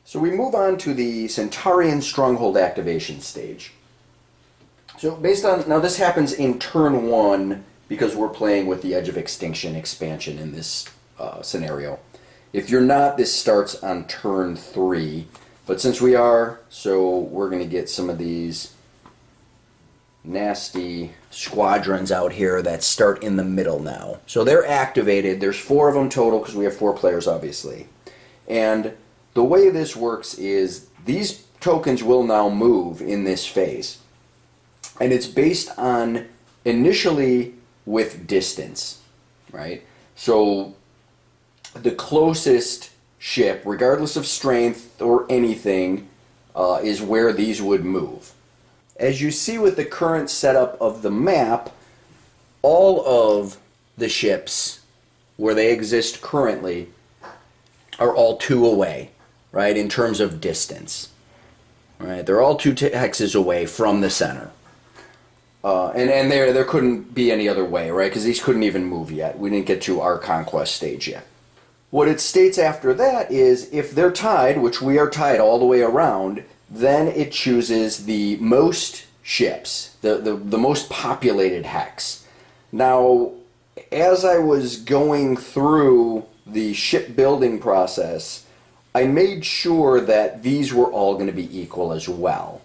So we move on to the Centaurian Stronghold activation stage. So based on, now this happens in turn 1 because we're playing with the Edge of Extinction expansion in this scenario. If you're not, this starts on turn 3. But since we are, so we're going to get some of these nasty squadrons out here that start in the middle now. So they're activated. There's 4 of them total because we have 4 players, obviously. And the way this works is these tokens will now move in this phase. And it's based on initially with distance, right? So the closest ship, regardless of strength or anything, is where these would move. As you see with the current setup of the map, all of the ships where they exist currently are all 2 away, right, in terms of distance. Right? They're all 2 hexes away from the center. And there couldn't be any other way, right, because these couldn't even move yet. We didn't get to our conquest stage yet. What it states after that is if they're tied, which we are tied all the way around, then it chooses the most ships, the most populated hex. Now, as I was going through the shipbuilding process, I made sure that these were all going to be equal as well,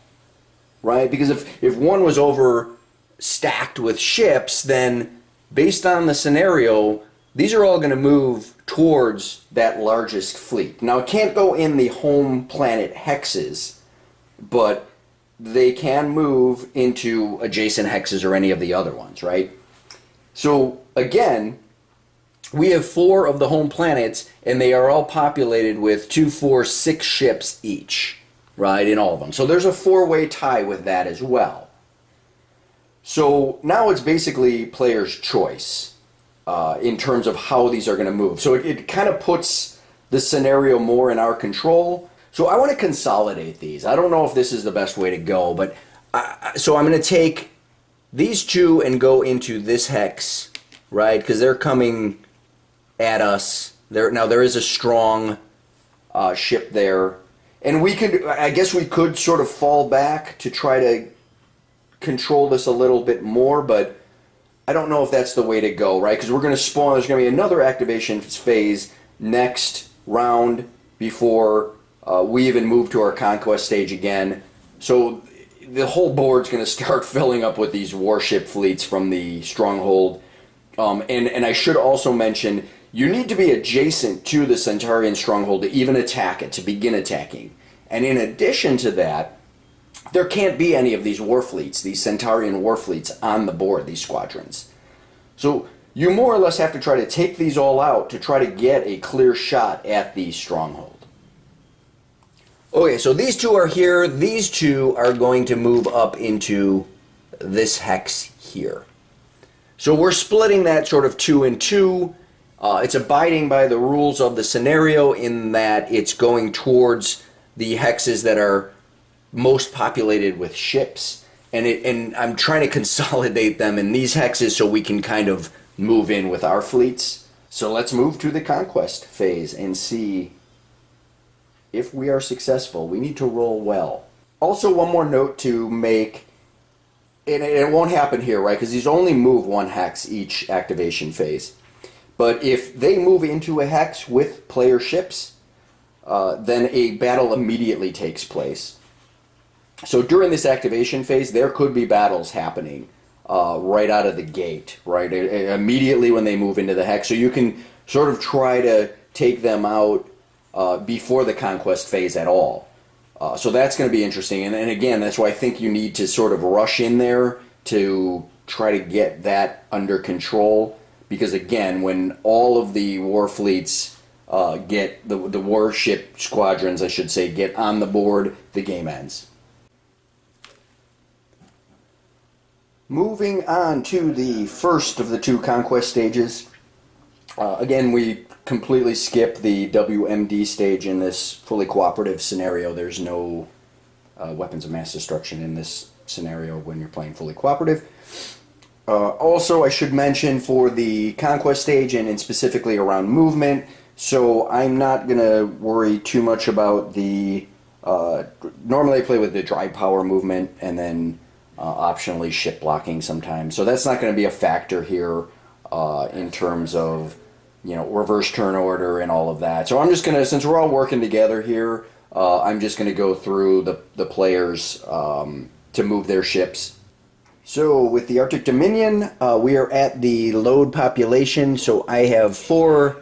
right? Because if one was overstacked with ships, then based on the scenario, these are all going to move towards that largest fleet. Now, it can't go in the home planet hexes, but they can move into adjacent hexes or any of the other ones, right? So, again, we have 4 of the home planets, and they are all populated with 2, 4, 6 ships each, right, in all of them. So there's a 4-way tie with that as well. So now it's basically player's choice in terms of how these are going to move. So it kind of puts the scenario more in our control. So I want to consolidate these. I don't know if this is the best way to go, but so I'm going to take these 2 and go into this hex, right, because they're coming at us. Now there is a strong ship there, and we could, I guess we could sort of fall back to try to control this a little bit more, but I don't know if that's the way to go, right? Because we're going to spawn, there's going to be another activation phase next round before we even move to our conquest stage again. So the whole board's going to start filling up with these warship fleets from the stronghold. And I should also mention, you need to be adjacent to the Centaurian Stronghold to even attack it, to begin attacking. And in addition to that, there can't be any of these war fleets, these Centaurian war fleets on the board, these squadrons. So you more or less have to try to take these all out to try to get a clear shot at the stronghold. Okay, so these 2 are here. These 2 are going to move up into this hex here. So we're splitting that sort of 2 and 2. It's abiding by the rules of the scenario in that it's going towards the hexes that are most populated with ships, and I'm trying to consolidate them in these hexes so we can kind of move in with our fleets. So let's move to the conquest phase and see if we are successful. We need to roll well. Also, one more note to make, and it won't happen here, right, because these only move 1 hex each activation phase. But if they move into a hex with player ships, then a battle immediately takes place. So during this activation phase, there could be battles happening right out of the gate, right? Immediately when they move into the hex. So you can sort of try to take them out before the conquest phase at all. So that's going to be interesting. And again, that's why I think you need to sort of rush in there to try to get that under control. Because again, when all of the war fleets get, the warship squadrons, I should say, get on the board, the game ends. Moving on to the first of the 2 conquest stages. Again, we completely skip the WMD stage in this fully cooperative scenario. There's no weapons of mass destruction in this scenario when you're playing fully cooperative. Also, I should mention for the conquest stage and specifically around movement, So I'm not going to worry too much about the... normally I play with the drive power movement and then optionally ship blocking sometimes. So that's not going to be a factor here in terms of, you know, reverse turn order and all of that. So I'm just going to, since we're all working together here, I'm just going to go through the players to move their ships. So with the Arctic Dominion, we are at the load population. So I have 4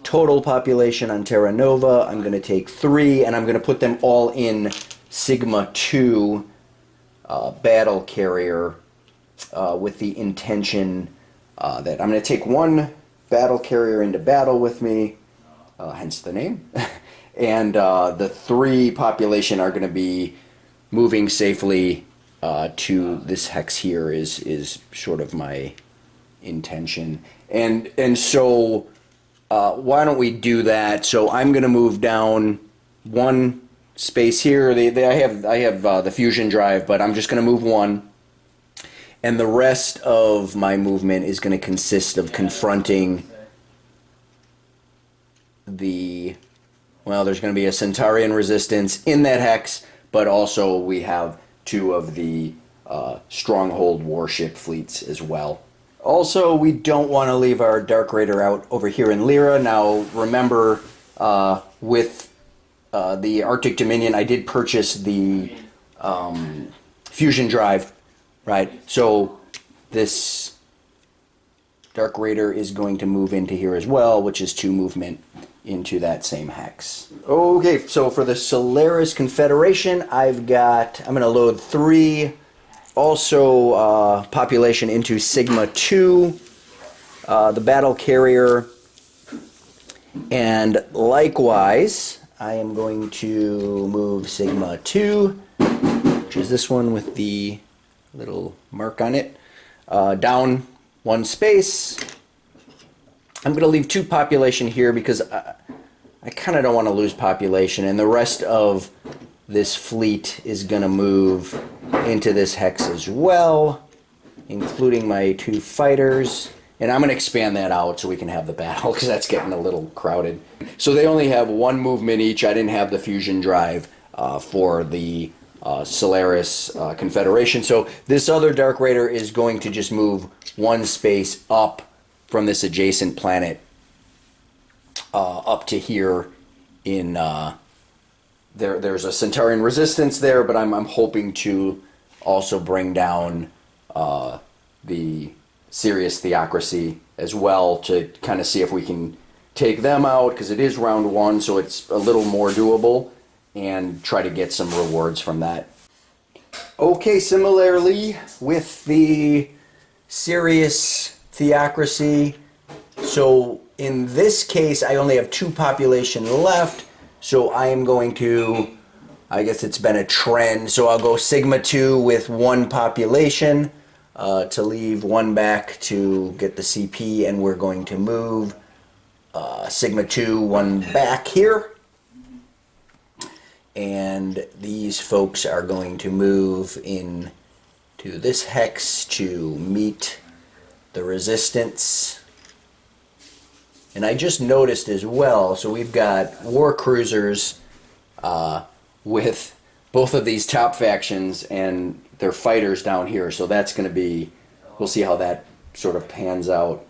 total population on Terra Nova. I'm going to take 3, and I'm going to put them all in Sigma 2 battle carrier with the intention that I'm going to take 1 battle carrier into battle with me, hence the name, and the 3 population are going to be moving safely to this hex here is sort of my intention. And so why don't we do that? So I'm going to move down 1 space here. I have the fusion drive, but I'm just going to move 1. And the rest of my movement is going to consist of confronting the... Well, there's going to be a Centaurian resistance in that hex, but also we have 2 of the Stronghold warship fleets as well. Also, we don't want to leave our Dark Raider out over here in Lyra. Now, remember, with the Arctic Dominion, I did purchase the fusion drive, right? So this Dark Raider is going to move into here as well, which is 2 movement into that same hex. Okay, so for the Solaris Confederation, I'm going to load 3 also population into Sigma 2, the battle carrier, and likewise I am going to move Sigma 2, which is this one with the little mark on it, down 1 space. I'm going to leave 2 population here because I kind of don't want to lose population, and the rest of this fleet is going to move into this hex as well, including my 2 fighters. And I'm going to expand that out so we can have the battle because that's getting a little crowded. So they only have 1 movement each. I didn't have the fusion drive for the Solaris Confederation. So this other Dark Raider is going to just move 1 space up from this adjacent planet up to here in there's a Centaurian resistance there, but I'm hoping to also bring down the Sirius Theocracy as well to kind of see if we can take them out, because it is round 1, so it's a little more doable, and try to get some rewards from that. Okay, similarly with the Sirius Theocracy, so in this case I only have 2 population left, so I am going to, I guess it's been a trend, so I'll go Sigma 2 with 1 population to leave 1 back to get the CP, and we're going to move Sigma 2 1 back here, and these folks are going to move in to this hex to meet the resistance. And I just noticed as well, so we've got war cruisers with both of these top factions and their fighters down here, so that's going to be, we'll see how that sort of pans out.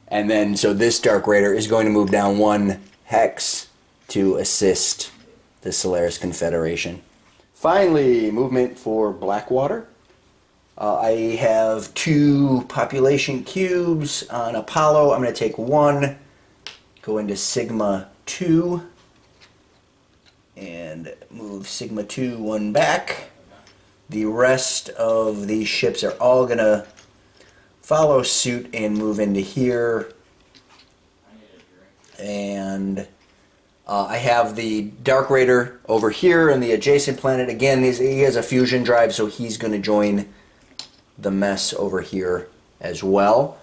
And then, so this Dark Raider is going to move down 1 hex to assist the Solaris Confederation. Finally, movement for Blackwater. I have 2 population cubes on Apollo. I'm going to take 1, go into Sigma 2, and move Sigma 2 1 back. The rest of these ships are all going to follow suit and move into here. And I have the Dark Raider over here in the adjacent planet. Again, he has a fusion drive, so he's going to join the mess over here as well.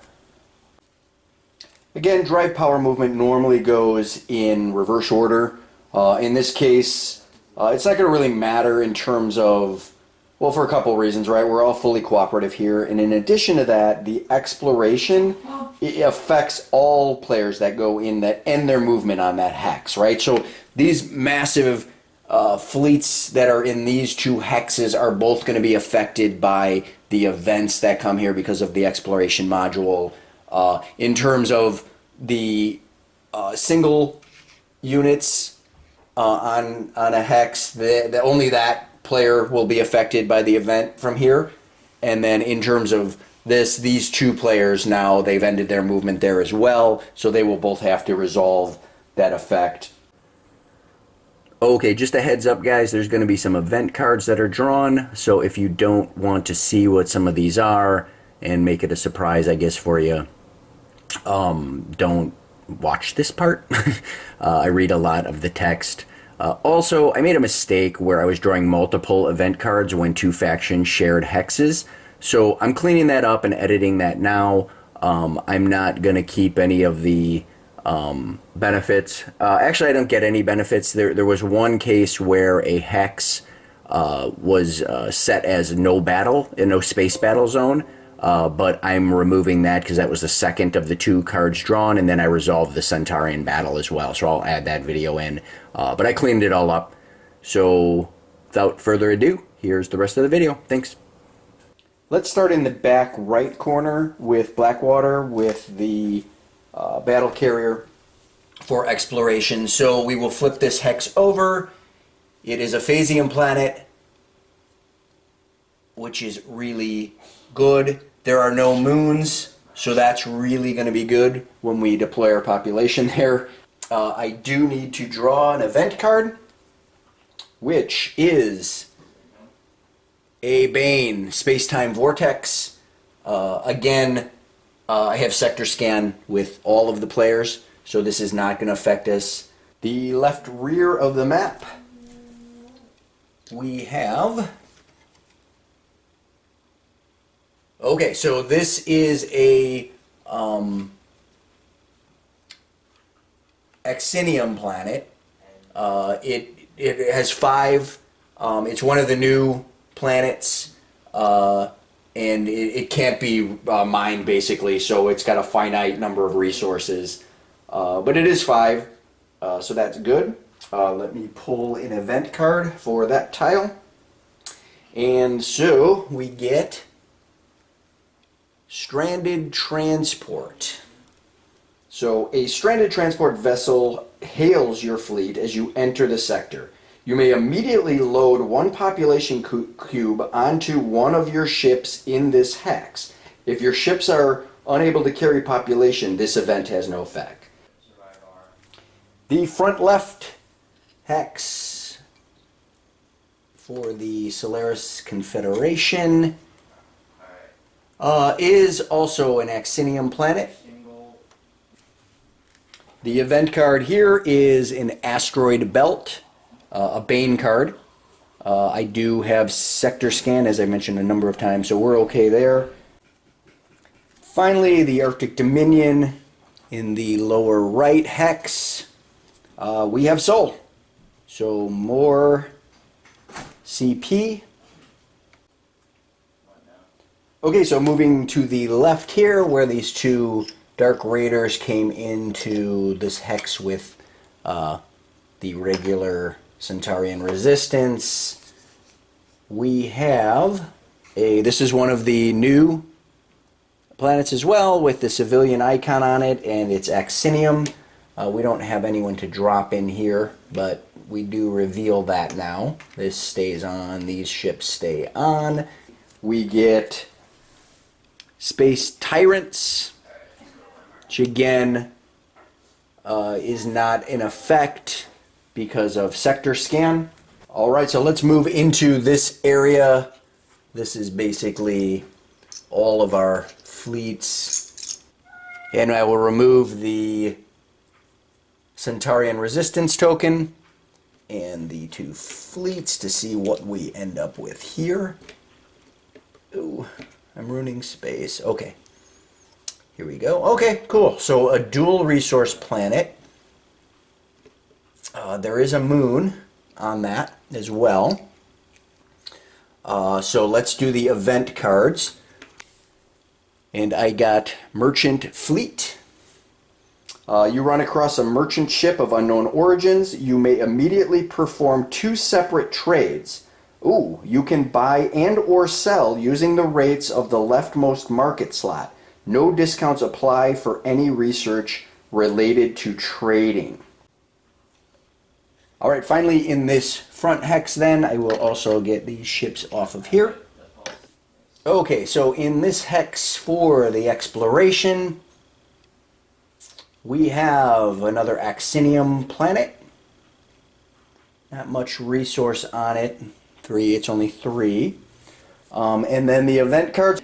Again, drive power movement normally goes in reverse order. In this case, it's not going to really matter in terms of Well, for a couple reasons, right? We're all fully cooperative here, and in addition to that, the exploration, it affects all players that go in that end their movement on that hex, right? So these massive fleets that are in these two hexes are both going to be affected by the events that come here because of the exploration module. In terms of the single units on a hex, only that player will be affected by the event from here. And then in terms of these two players now, they've ended their movement there as well, so they will both have to resolve that effect. Okay, just a heads up, guys, there's going to be some event cards that are drawn, so if you don't want to see what some of these are and make it a surprise, I guess, for you, don't watch this part. I read a lot of the text. Also, I made a mistake where I was drawing multiple event cards when two factions shared hexes. So I'm cleaning that up and editing that now. I'm not going to keep any of the benefits. Actually, I don't get any benefits. There was one case where a hex was set as no battle, no space battle zone. But I'm removing that because that was the second of the two cards drawn, and then I resolved the Centaurian battle as well, so I'll add that video in. But I cleaned it all up. So without further ado, here's the rest of the video. Thanks. Let's start in the back right corner with Blackwater with the battle carrier for exploration. So we will flip this hex over. It is a Phasian planet, which is really good. There are no moons, so that's really going to be good when we deploy our population there. I do need to draw an event card, which is a Bane Space-Time Vortex. Again, I have sector scan with all of the players, so this is not going to affect us. The left rear of the map, we have... Okay, so this is a Exinium planet. It has 5. It's one of the new planets, and it can't be mined basically. So it's got a finite number of resources, but it is 5, so that's good. Let me pull an event card for that tile, and so we get Stranded Transport. So a stranded transport vessel hails your fleet as you enter the sector. You may immediately load one population cube onto one of your ships in this hex. If your ships are unable to carry population, this event has no effect. The front left hex for the Solaris Confederation is also an Exinium planet. The event card here is an Asteroid Belt, a Bane card. I do have sector scan, as I mentioned a number of times, so we're okay there. Finally, the Arctic Dominion in the lower right hex. We have Sol. So more CP. Okay, so moving to the left here, where these two Dark Raiders came into this hex with the regular Centaurian resistance, we have this is one of the new planets as well, with the civilian icon on it, and it's Exinium. We don't have anyone to drop in here, but we do reveal that now. This stays on, these ships stay on. We get Space Tyrants, which again is not in effect because of sector scan. Alright, so let's move into this area. This is basically all of our fleets. And I will remove the Centaurian resistance token and the 2 fleets to see what we end up with here. Ooh. I'm ruining space. Okay. Here we go. Okay, cool. So a dual resource planet. There is a moon on that as well. So let's do the event cards. And I got Merchant Fleet. You run across a merchant ship of unknown origins. You may immediately perform 2 separate trades. Ooh, you can buy and or sell using the rates of the leftmost market slot. No discounts apply for any research related to trading. Alright, finally in this front hex then, I will also get these ships off of here. Okay, so in this hex for the exploration, we have another Axinium planet. Not much resource on it. It's only 3. And then the event cards.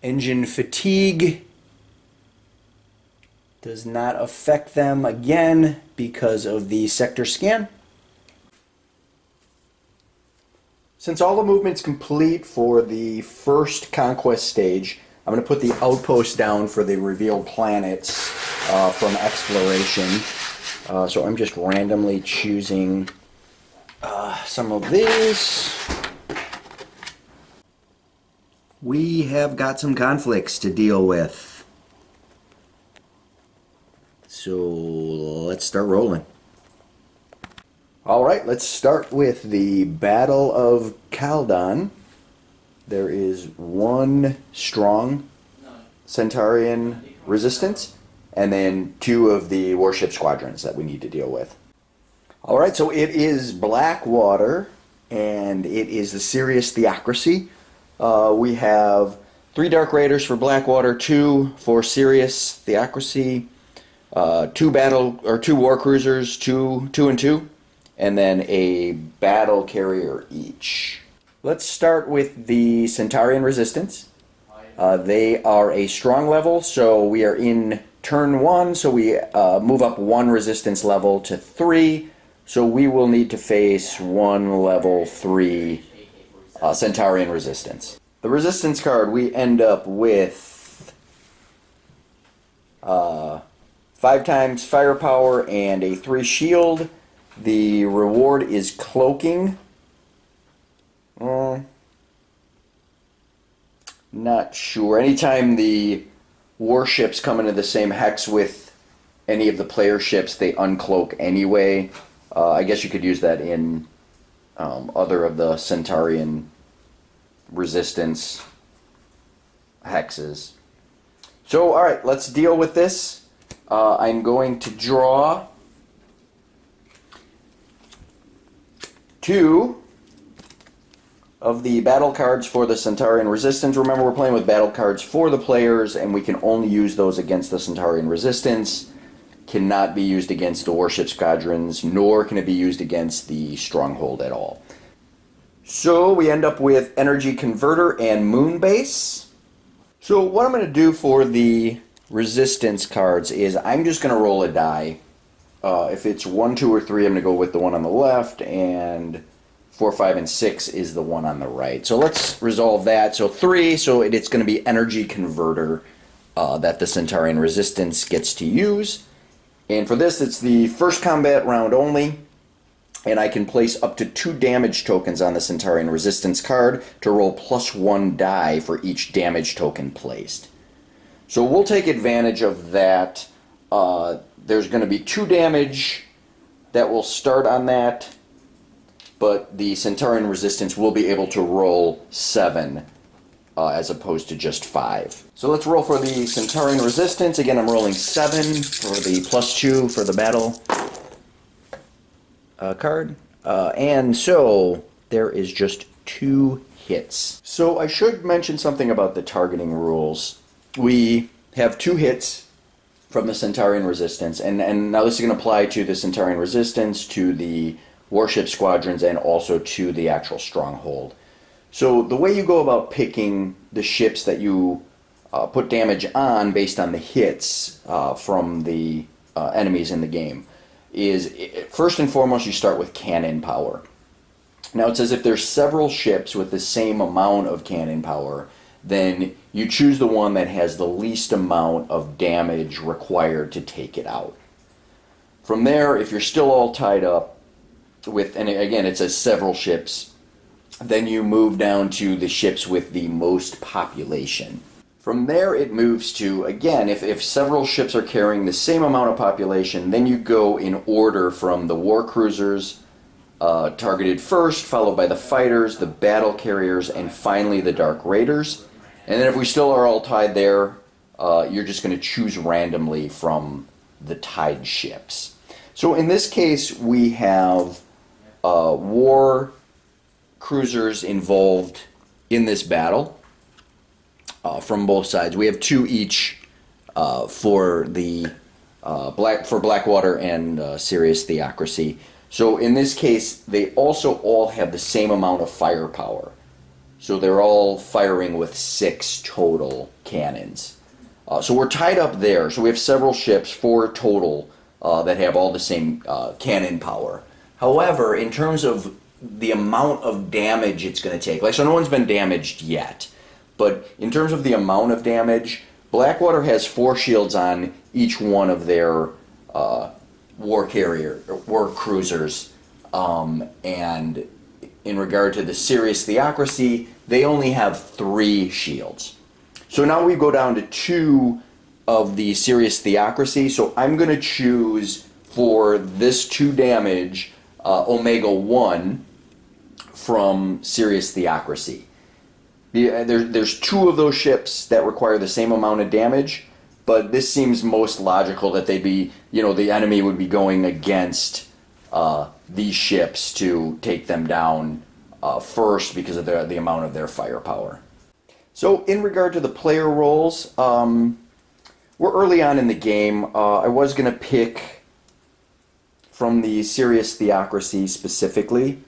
Engine fatigue does not affect them again because of the sector scan. Since all the movement's complete for the first conquest stage, I'm going to put the outpost down for the revealed planets from exploration. So I'm just randomly choosing some of these. We have got some conflicts to deal with. So let's start rolling. Alright, let's start with the Battle of Caldon. There is 1 strong Centaurian resistance, and then 2 of the warship squadrons that we need to deal with. Alright, so it is Blackwater, and it is the Serious Theocracy. We have 3 Dark Raiders for Blackwater, 2 for Serious Theocracy, 2 war cruisers, 2 and 2. And then a battle carrier each. Let's start with the Centaurian Resistance. They are a strong level, so we are in turn 1, so we move up 1 resistance level to 3. So we will need to face 1 level 3 Centaurian Resistance. The Resistance card, we end up with 5 times firepower and a 3 shield. The reward is cloaking. Not sure. Anytime the warships come into the same hex with any of the player ships, they uncloak anyway. I guess you could use that in other of the Centaurian resistance hexes. So, alright, let's deal with this. I'm going to draw 2 of the battle cards for the Centaurian Resistance. Remember, we're playing with battle cards for the players, and we can only use those against the Centaurian Resistance. Cannot be used against the warship squadrons, nor can it be used against the Stronghold at all. So we end up with Energy Converter and Moon Base. So what I'm going to do for the Resistance cards is I'm just going to roll a die. If it's 1, 2, or 3, I'm going to go with the one on the left, and 4, 5, and 6 is the one on the right. So let's resolve that. So 3, so it's going to be Energy Converter that the Centaurian Resistance gets to use. And for this, it's the first combat round only, and I can place up to 2 damage tokens on the Centaurian Resistance card to roll +1 die for each damage token placed. So we'll take advantage of that. There's going to be 2 damage that will start on that, but the Centaurian Resistance will be able to roll 7 as opposed to just 5. So let's roll for the Centaurian Resistance. Again, I'm rolling 7 for the +2 for the battle card. And so there is just 2 hits. So I should mention something about the targeting rules. We have 2 hits from the Centaurian Resistance, and now this is going to apply to the Centaurian Resistance, to the warship squadrons, and also to the actual Stronghold. So the way you go about picking the ships that you put damage on based on the hits from the enemies in the game is, first and foremost, you start with cannon power. Now it says if there's several ships with the same amount of cannon power, then you choose the one that has the least amount of damage required to take it out. From there, if you're still all tied up with, and again it says several ships, Then you move down to the ships with the most population. From there it moves to, again, if several ships are carrying the same amount of population, then you go in order from the war cruisers targeted first, followed by the fighters, the battle carriers, and finally the Dark Raiders. And then if we still are all tied there, you're just going to choose randomly from the tied ships. So in this case, we have war cruisers involved in this battle from both sides. We have 2 each for the Blackwater and Sirius Theocracy. So in this case, they also all have the same amount of firepower. So they're all firing with 6 total cannons. So we're tied up there. So we have several ships, 4 total, that have all the same cannon power. However, in terms of the amount of damage it's going to take, like, so no one's been damaged yet, but in terms of the amount of damage, Blackwater has 4 shields on each one of their war cruisers, and in regard to the Sirius Theocracy, they only have 3 shields. So now we go down to 2 of the Sirius Theocracy. So I'm going to choose for this 2 damage Omega 1 from Sirius Theocracy. There's 2 of those ships that require the same amount of damage, but this seems most logical that they'd be, the enemy would be going against these ships to take them down first because of the amount of their firepower. So in regard to the player roles, we're early on in the game. I was going to pick from the Sirius Theocracy specifically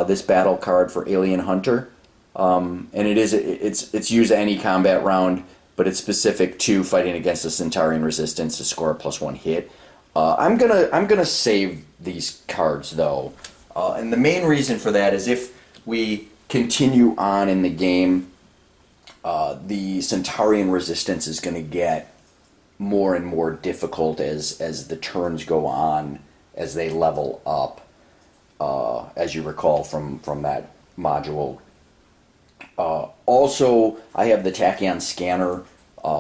this battle card for Alien Hunter, and it's used any combat round, but it's specific to fighting against the Centaurian Resistance to score a +1 hit. I'm gonna save these cards though, and the main reason for that is if we continue on in the game, the Centaurian Resistance is going to get more and more difficult as the turns go on, as they level up, as you recall from that module. Also, I have the Tachyon Scanner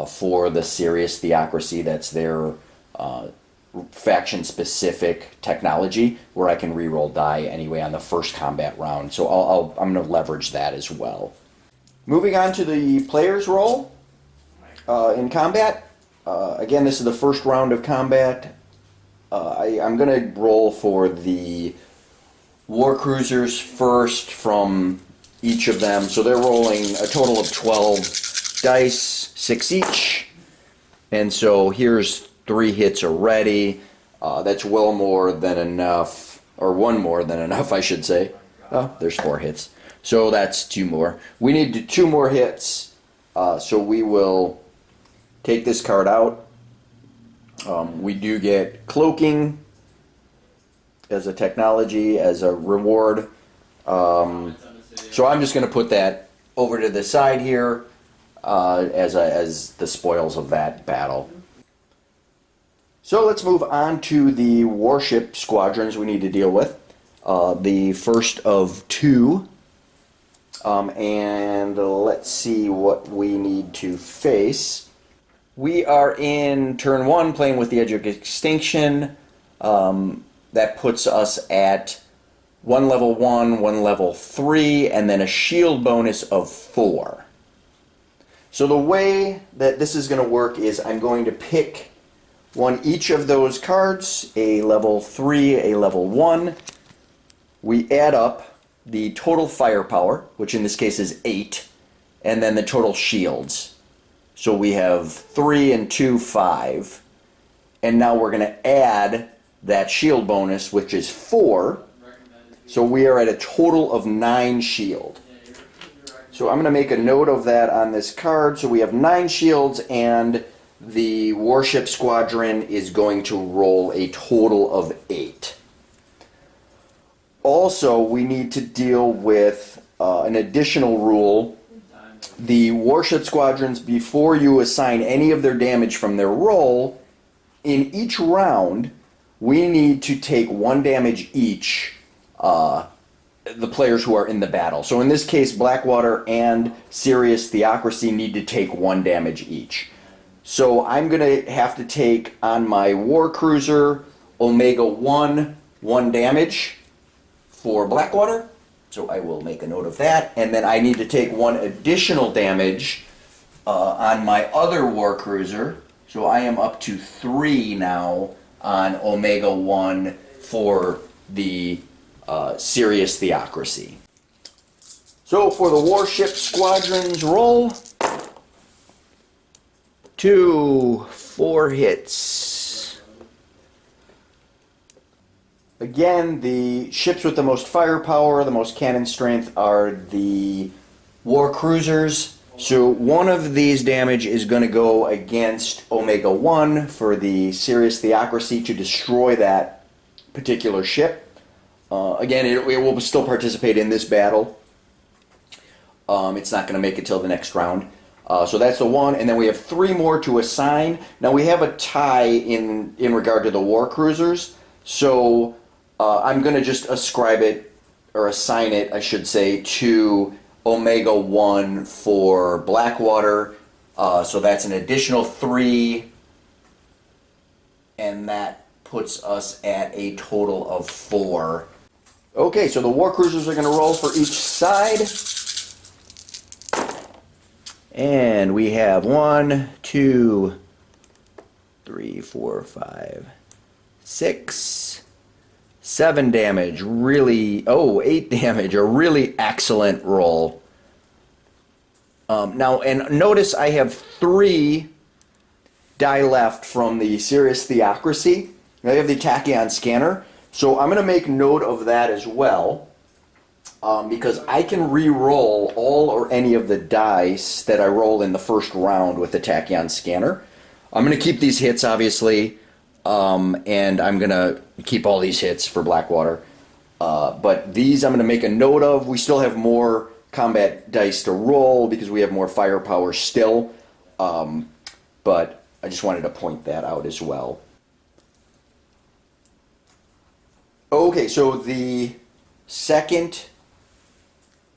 for the Sirius Theocracy. That's their faction-specific technology, where I can reroll die anyway on the first combat round. So I'm going to leverage that as well. Moving on to the player's role in combat. Again, this is the first round of combat. I'm going to roll for the war cruisers first from each of them. So they're rolling a total of 12 dice, 6 each. And so here's 3 hits already. That's well more than enough, or 1 more than enough, I should say. Oh, there's 4 hits. So that's 2 more. We need 2 more hits, so we will take this card out. We do get cloaking as a technology, as a reward. So I'm just going to put that over to the side here as the spoils of that battle. So let's move on to the warship squadrons we need to deal with. The first of 2. And let's see what we need to face. We are in turn 1 playing with the Edge of Extinction. That puts us at 1 level 1, 1 level 3, and then a shield bonus of 4. So the way that this is going to work is I'm going to pick one each of those cards, a level 3, a level 1. We add up the total firepower, which in this case is 8, and then the total shields. So we have 3 and 2, 5. And now we're going to add that shield bonus, which is 4. So we are at a total of 9 shield. So I'm going to make a note of that on this card. So we have 9 shields, and the warship squadron is going to roll a total of 8. Also, we need to deal with an additional rule. The warship squadrons, before you assign any of their damage from their roll, in each round, we need to take 1 damage each the players who are in the battle. So in this case, Blackwater and Sirius Theocracy need to take 1 damage each. So I'm going to have to take on my War Cruiser Omega 1 damage for Blackwater. So I will make a note of that. And then I need to take 1 additional damage on my other War Cruiser. So I am up to 3 now on Omega 1 for the Sirius Theocracy. So for the Warship Squadrons roll, 2 4 hits. Again, the ships with the most firepower, the most cannon strength are the War Cruisers. So 1 of these damage is going to go against Omega 1 for the Sirius Theocracy to destroy that particular ship. Again, it will still participate in this battle. It's not going to make it till the next round. So that's the 1, and then we have 3 more to assign. Now we have a tie in regard to the War Cruisers, so I'm going to just ascribe it, or assign it, I should say, to Omega 1 for Blackwater. So that's an additional 3, and that puts us at a total of 4. Okay, so the War Cruisers are going to roll for each side. And we have 1, 2, 3, 4, 5, 6, 7 damage. Really, 8 damage. A really excellent roll. Now, and notice I have 3 die left from the Sirius Theocracy. I have the Tachyon Scanner. So I'm going to make note of that as well. Because I can re-roll all or any of the dice that I roll in the first round with the Tachyon Scanner. I'm going to keep these hits, obviously, and I'm going to keep all these hits for Blackwater. But these I'm going to make a note of. We still have more combat dice to roll because we have more firepower still. But I just wanted to point that out as well. Okay, so the second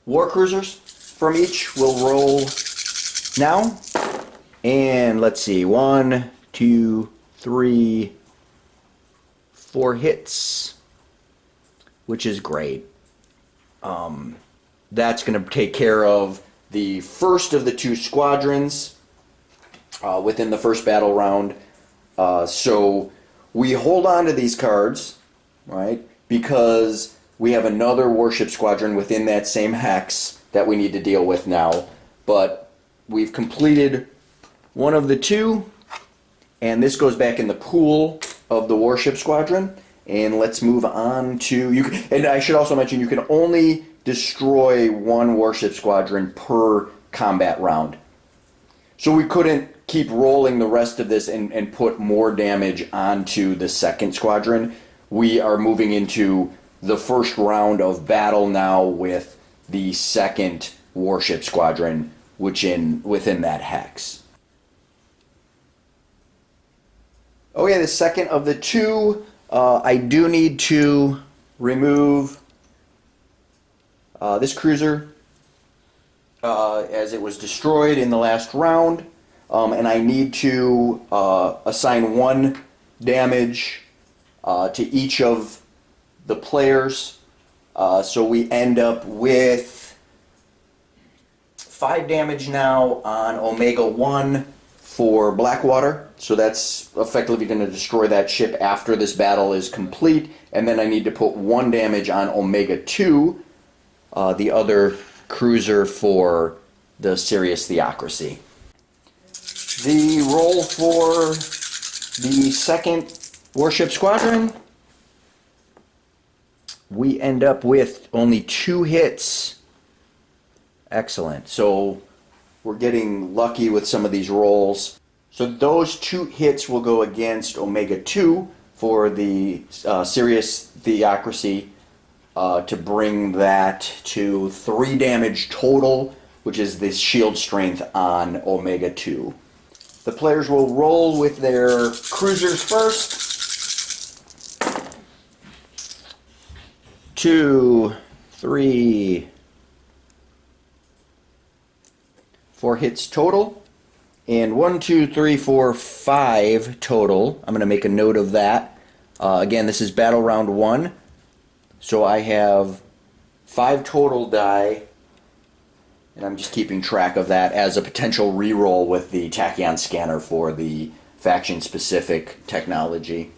War Cruisers from each will roll now. And let's see, 1, 2, 3, 4 hits, which is great. That's going to take care of the first of the 2 squadrons within the first battle round. So we hold on to these cards, right, because we have another warship squadron within that same hex that we need to deal with now. But we've completed one of the 2, and this goes back in the pool of the warship squadron. And let's move on to... and I should also mention, you can only destroy 1 warship squadron per combat round. So we couldn't keep rolling the rest of this and put more damage onto the second squadron. We are moving into the first round of battle now with the second warship squadron, within that hex. Okay, the second of the 2, I do need to remove this cruiser as it was destroyed in the last round, and I need to assign 1 damage to each of the players, so we end up with 5 damage now on Omega 1 for Blackwater. So that's effectively going to destroy that ship after this battle is complete. And then I need to put 1 damage on Omega 2, the other cruiser for the Sirius Theocracy. The roll for the second warship squadron, we end up with only 2 hits. Excellent. So we're getting lucky with some of these rolls. So those 2 hits will go against Omega 2 for the Sirius Theocracy to bring that to 3 damage total, which is the shield strength on Omega 2. The players will roll with their cruisers first. 2, 3. 4 hits total. And 1, 2, 3, 4, 5 total. I'm going to make a note of that. Again, this is battle round 1. So I have 5 total die. And I'm just keeping track of that as a potential reroll with the tachyon scanner for the faction-specific technology.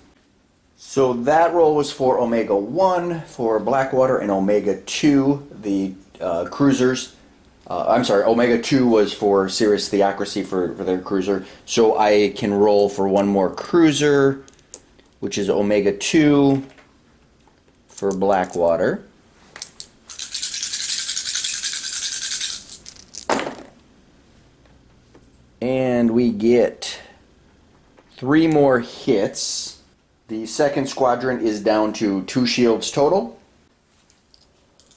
So that roll was for Omega 1 for Blackwater and Omega 2, the cruisers. I'm sorry, Omega 2 was for Sirius Theocracy for their cruiser. So I can roll for one more cruiser, which is Omega 2 for Blackwater. And we get 3 more hits. The second squadron is down to 2 shields total.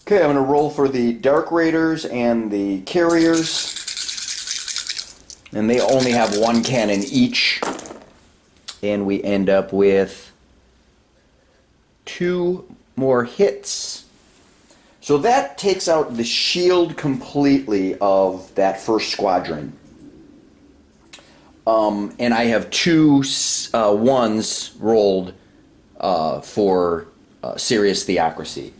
Okay, I'm going to roll for the Dark Raiders and the Carriers. And they only have 1 cannon each. And we end up with 2 more hits. So that takes out the shield completely of that first squadron. And I have 2 ones rolled for Sirius Theocracy.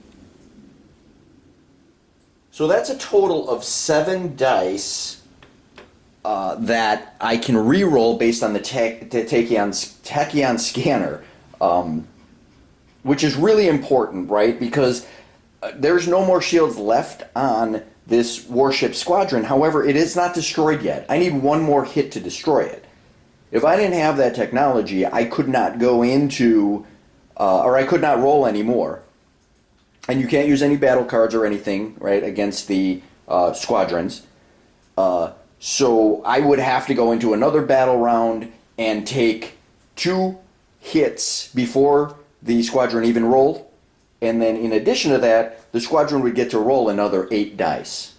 So that's a total of 7 dice that I can re-roll based on the tachyon scanner, which is really important, right? Because there's no more shields left on this warship squadron. However, it is not destroyed yet. I need 1 more hit to destroy it. If I didn't have that technology, I could not go into, or I could not roll anymore. And you can't use any battle cards or anything, right, against the squadrons. So I would have to go into another battle round and take 2 hits before the squadron even rolled. And then in addition to that, the squadron would get to roll another 8 dice.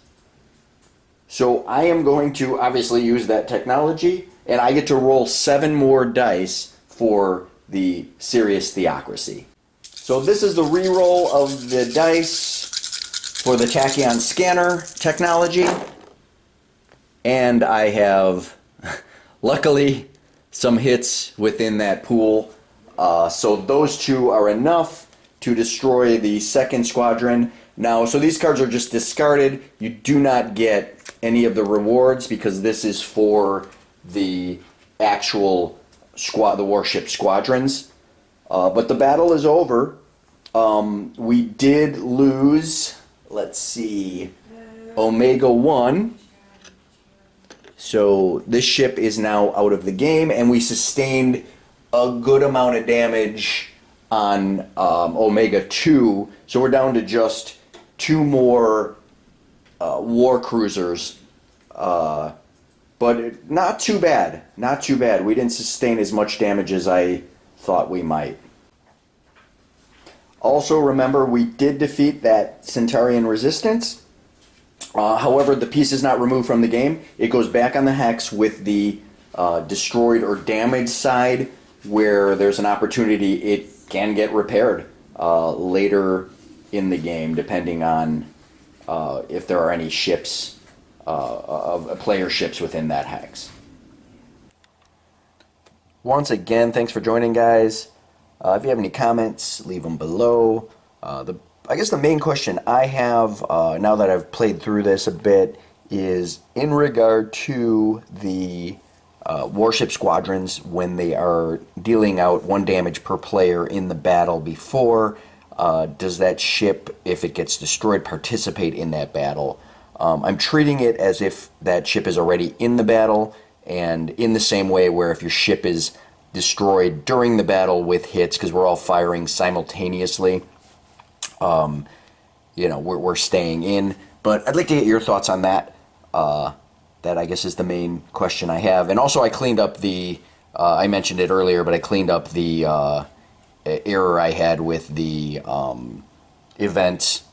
So I am going to obviously use that technology, and I get to roll 7 more dice for the Sirius Theocracy. So this is the reroll of the dice for the tachyon scanner technology. And I have, luckily, some hits within that pool. So those 2 are enough to destroy the second squadron. Now, so these cards are just discarded. You do not get any of the rewards because this is for the actual the warship squadrons. But the battle is over. We did lose, let's see, Omega 1. So this ship is now out of the game, and we sustained a good amount of damage on Omega 2, so we're down to just 2 more war cruisers, but not too bad, not too bad. We didn't sustain as much damage as I thought we might. Also remember, we did defeat that Centaurian resistance. However, the piece is not removed from the game. It goes back on the hex with the destroyed or damaged side, where there's an opportunity it can get repaired later in the game, depending on if there are any ships, player ships within that hex. Once again, thanks for joining, guys. If you have any comments, leave them below. I guess the main question I have, now that I've played through this a bit, is in regard to the warship squadrons when they are dealing out 1 damage per player in the battle before. Does that ship, if it gets destroyed, participate in that battle? I'm treating it as if that ship is already in the battle, and in the same way where if your ship is destroyed during the battle with hits, because we're all firing simultaneously, we're staying in. But I'd like to get your thoughts on that. That I guess is the main question I have. And also I cleaned up the, I mentioned it earlier, but I cleaned up the error I had with the events.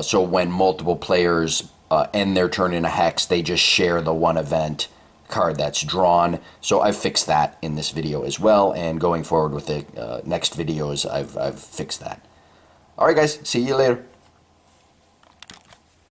So when multiple players end their turn in a hex, they just share the 1 event card that's drawn. So I've fixed that in this video as well, and going forward with the next videos, I've fixed that. Alright guys, see you later.